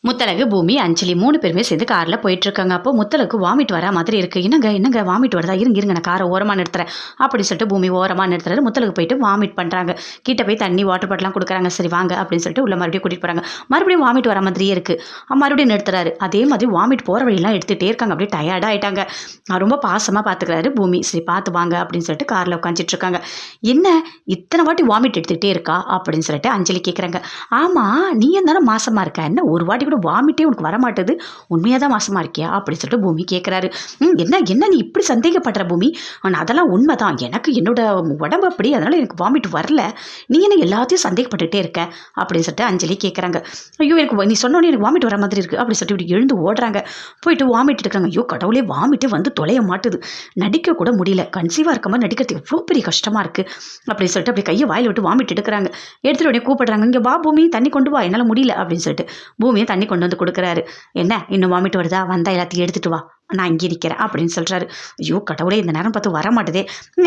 முத்தழகு, பூமி, அஞ்சலி 3 பேருமே சேர்ந்து கார்ல போயிட்டுருக்காங்க. அப்போ முத்தழகுக்கு வாமிட் வரா மாதிரி இருக்கு. என்னங்க வாமிட் வருதா? இருங்க நான் காரை ஓரமா நிறுத்துறேன் அப்படின்னு சொல்லிட்டு பூமி ஓரமா நிறுத்துறாரு. முத்தழகு போயிட்டு வாமிட் பண்ணுறாங்க. கிட்ட போய் தண்ணி, வாட்டர் பாட்டிலாம் கொடுக்குறாங்க. சரி வாங்க அப்படின்னு சொல்லிட்டு உள்ள மறுபடியும் கூட்டிகிட்டு போகிறாங்க. மறுபடியும் வாமிட் வர மாதிரியே இருக்குது. மறுபடியும் நிறுத்துறாரு. அதே மாதிரி வாமிட் போகிற வழியெல்லாம் எடுத்துகிட்டே இருக்காங்க. அப்படியே டயர்டாக ஆகிட்டாங்க. ரொம்ப பாசமாக பார்த்துக்கிறாரு பூமி. சரி பார்த்து வாங்க அப்படின்னு சொல்லிட்டு காரில் உட்காந்துட்டு இருக்காங்க. என்ன இத்தனை வாட்டி வாமிட் எடுத்துக்கிட்டே இருக்கா அப்படின்னு சொல்லிட்டு அஞ்சலி கேட்குறாங்க. ஆமாம், நீ தானே மாசமாக இருக்க, என்ன ஒரு வாட்டி கூட வாமிட்டே உனக்கு வரமாட்டுது, உண்மையாக தான் மாசமாக இருக்கியா அப்படின்னு சொல்லிட்டு பூமி கேட்குறாரு. என்ன நீ இப்படி சந்தேகப்படுற பூமி? ஆனால் அதெல்லாம் உண்மை தான். எனக்கு என்னோட உடம்பு அப்படி, அதனால் எனக்கு வாமிட் வரல. நீ என்ன எல்லாத்தையும் சந்தேகப்பட்டுகிட்டே இருக்க அப்படின்னு சொல்லிட்டு அஞ்சலி கேட்குறாங்க. ஐயோ எனக்கு நீ சொன்னோன்னே எனக்கு வாமிட் வர மாதிரி இருக்குது அப்படின்னு சொல்லிட்டு இப்படி எழுந்து ஓடுறாங்க. போயிட்டு வாமிட் எடுக்கிறாங்க. ஐயோ கடவுளே, வாமிட்டு வந்து தொலைய மாட்டுது, நடிக்க கூட முடியல. கன்சீவாக இருக்க மாதிரி நடிக்கிறதுக்கு எவ்வளோ பெரிய கஷ்டமாக இருக்குது அப்படின்னு சொல்லிட்டு அப்படி கையை வாயில் விட்டு வாமிட் எடுக்கிறாங்க. எடுத்துகிட்டு உடனே கூப்பிடுறாங்க. இங்கே வா பூமி, தண்ணி கொண்டு வா, என்னால் முடியல அப்படின்னு சொல்லிட்டு பூமியை தண்ணி கொண்டு வந்து கொடுக்குறாரு. என்ன இன்னும் வாமிட் வருதா? வந்தால் எல்லாத்தையும் எடுத்துகிட்டு வா, நான் இங்கே நிற்கிறேன் அப்படின்னு சொல்கிறாரு. ஐயோ கடவுளே, இந்த நேரம் பார்த்து வர மாட்டுதே.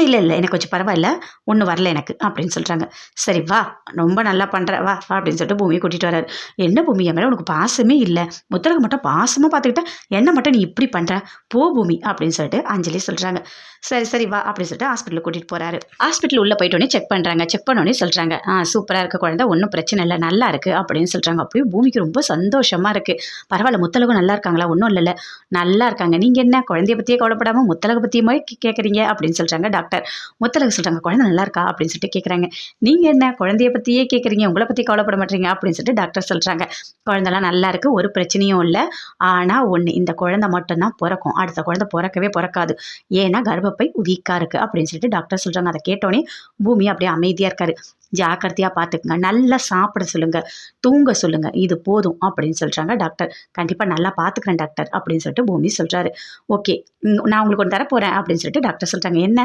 இல்லை எனக்கு கொஞ்சம் பரவாயில்ல, ஒன்றும் வரல எனக்கு அப்படின்னு சொல்கிறாங்க. சரி வா, ரொம்ப நல்லா பண்ணுற வா அப்படின்னு சொல்லிட்டு பூமியை கூட்டிகிட்டு வர்றாரு. என்ன பூமி, என் மேலே உனக்கு பாசமே இல்லை, முத்தழகு மட்டும் பாசமாக பார்த்துக்கிட்டேன், என்ன மட்டும் நீ இப்படி பண்ணுற, போ பூமி அப்படின்னு சொல்லிட்டு அஞ்சலி சொல்கிறாங்க. சரி வா அப்படின்னு சொல்லிட்டு ஹாஸ்பிட்டலுக்கு கூட்டிகிட்டு போகிறாரு. ஹாஸ்பிட்டல் உள்ளே போயிட்டோன்னே செக் பண்ணுறாங்க. செக் பண்ணோன்னே சொல்கிறாங்க, சூப்பராக இருக்க குழந்தை, ஒன்றும் பிரச்சனை இல்லை, நல்லா இருக்குது அப்படின்னு சொல்கிறாங்க. அப்படியே பூமிக்கு ரொம்ப சந்தோஷமாக இருக்குது. பரவாயில்ல, முத்தழகும் நல்லா இருக்காங்களா? ஒன்றும் இல்லைல்ல, நல்லா இருக்காங்க. நீங்கள் என்ன குழந்தைய பற்றியே கவலைப்படாமல் முத்தழகு பற்றியுமே கேட்குறீங்க அப்படின்னு சொல்கிறாங்க டாக்டர். முத்தழகு சொல்கிறாங்க, குழந்தை நல்லா இருக்கா அப்படின்னு சொல்லிட்டு கேட்குறாங்க. நீங்கள் என்ன குழந்தைய பற்றியே கேட்குறீங்க, உங்களை பற்றி கவலைப்பட மாட்டீங்க அப்படின்னு சொல்லிட்டு டாக்டர் சொல்கிறாங்க. குழந்தைலாம் நல்லா இருக்குது, ஒரு பிரச்சனையும் இல்லை. ஆனால் ஒன்று, இந்த குழந்தை மட்டும்தான் பிறக்கும், அடுத்த குழந்தை பிறக்கவே பிறக்காது. ஏன்னா கர்ப்பப்பை வீக்காக இருக்குது அப்படின்னு சொல்லிட்டு டாக்டர் சொல்கிறாங்க. அதை கேட்டோன்னே பூமி அப்படியே அமைதியாக இருக்காரு. ஜாக்கிரதையாக பார்த்துக்குங்க, நல்லா சாப்பிட சொல்லுங்கள், தூங்க சொல்லுங்கள், இது போதும் அப்படின்னு சொல்கிறாங்க டாக்டர். கண்டிப்பாக நல்லா பார்த்துக்கிறேன் டாக்டர் அப்படின்னு சொல்லிட்டு பூமி சொல்கிறாரு. ஓகே, நான் உங்களுக்கு ஒன்று தரப்போகிறேன் அப்படின்னு சொல்லிட்டு டாக்டர் சொல்கிறாங்க. என்ன?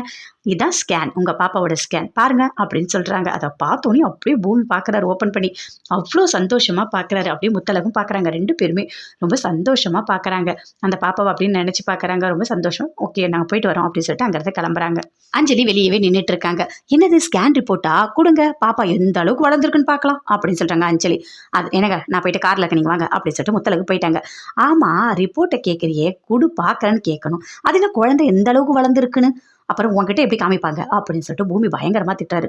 இதுதான் ஸ்கேன், உங்கள் பாப்பாவோட ஸ்கேன் பாருங்கள் அப்படின்னு சொல்கிறாங்க. அதை பார்த்தோன்னே அப்படியே பூமி பார்க்குறாரு ஓப்பன் பண்ணி. அவ்வளோ சந்தோஷமாக பார்க்குறாரு. அப்படியே முத்தழகும் பார்க்குறாங்க. 2 பேருமே ரொம்ப சந்தோஷமாக பார்க்குறாங்க. அந்த பாப்பாவை அப்படின்னு நினச்சி பார்க்குறாங்க. ரொம்ப சந்தோஷம். ஓகே, நாங்கள் போயிட்டு வரோம் அப்படின்னு சொல்லிட்டு அங்கேருந்து கிளம்புறாங்க. அஞ்சலி வெளியவே நின்றுட்டு இருக்காங்க. என்னது ஸ்கேன் ரிப்போர்ட்டா? கொடுங்க, பாப்பா எந்த அளவுக்கு வளர்ந்துருக்குன்னு பார்க்கலாம் அப்படின்னு சொல்கிறாங்க அஞ்சலி. அது என்னங்க, நான் போயிட்டு காரில் இருக்க, நீங்கள் வாங்க அப்படின்னு சொல்லிட்டு முத்தழகு போயிட்டாங்க. ஆமாம், ரிப்போர்ட்டை கேட்குறியே, குடு பார்க்குறேன்னு கேட்கணும். அது என்ன குழந்தை எந்த அளவுக்கு வளர்ந்துருக்குன்னு அப்புறம் உங்ககிட்ட எப்படி காமிப்பாங்க அப்படின்னு சொல்லிட்டு பூமி பயங்கரமாக திட்டாரு.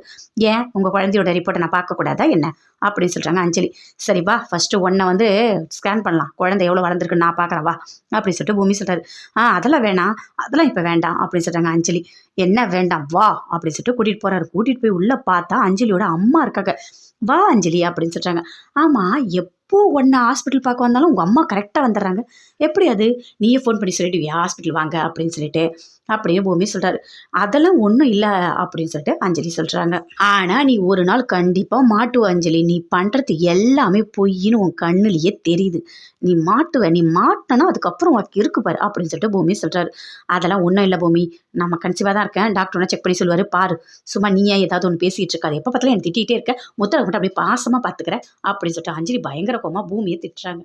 ஏன் உங்கள் குழந்தையோட ரிப்போர்ட்டை நான் பார்க்கக்கூடாதா என்ன அப்படின்னு சொல்கிறாங்க அஞ்சலி. சரி வா, ஃபஸ்ட்டு ஒன்றை வந்து ஸ்கேன் பண்ணலாம், குழந்தை எவ்வளோ வளர்ந்துருக்குன்னு நான் பார்க்குறேன் வா அப்படின்னு சொல்லிட்டு பூமி சொல்கிறாரு. அதெல்லாம் வேணாம், அதெல்லாம் இப்போ வேண்டாம் அப்படின்னு சொல்கிறாங்க அஞ்சலி. என்ன வேண்டாம், வா அப்படின்னு சொல்லிட்டு கூட்டிகிட்டு போகிறாரு. கூட்டிகிட்டு போய் உள்ளே பார்த்தா அஞ்சலியோட அம்மா இருக்காங்க. வா அஞ்சலி அப்படின்னு சொல்கிறாங்க. ஆமாம், எப்போ ஒன்று ஹாஸ்பிட்டல் பார்க்க வந்தாலும் உங்கள் அம்மா கரெக்டாக வந்துடுறாங்க, எப்படி அது? நீயே ஃபோன் பண்ணி சொல்லிடுவியா ஹாஸ்பிட்டல் வாங்க அப்படின்னு சொல்லிட்டு அப்படியே பூமி சொல்கிறாரு. அதெல்லாம் ஒன்றும் இல்லை அப்படின்னு சொல்லிட்டு அஞ்சலி சொல்கிறாங்க. ஆனால் நீ ஒரு நாள் கண்டிப்பாக மாட்டுவ அஞ்சலி, நீ பண்ணுறது எல்லாமே பொய்ன்னு உன் கண்ணுலேயே தெரியுது, நீ மாட்டுவ, நீ மாட்டினா அதுக்கப்புறம் உனக்கு இருக்கு பாரு அப்படின்னு சொல்லிட்டு பூமி சொல்கிறாரு. அதெல்லாம் ஒன்றும் இல்லை பூமி, நம்ம கன்சீவாக தான் இருக்கேன், டாக்டர் ஒன்று செக் பண்ணி சொல்லுவார் பாரு, சும்மா நீயே ஏதாவது ஒன்று பேசிகிட்டு இருக்காது, எப்போ பார்த்தாலும் எனக்கு திட்டிகிட்டே இருக்க, முத்தழகு மட்டும் அப்படியே பாசமாக பார்த்துக்கிறேன் அப்படின்னு சொல்லிட்டு அஞ்சலி பயங்கர கோமா பூமியை திட்டுறாங்க.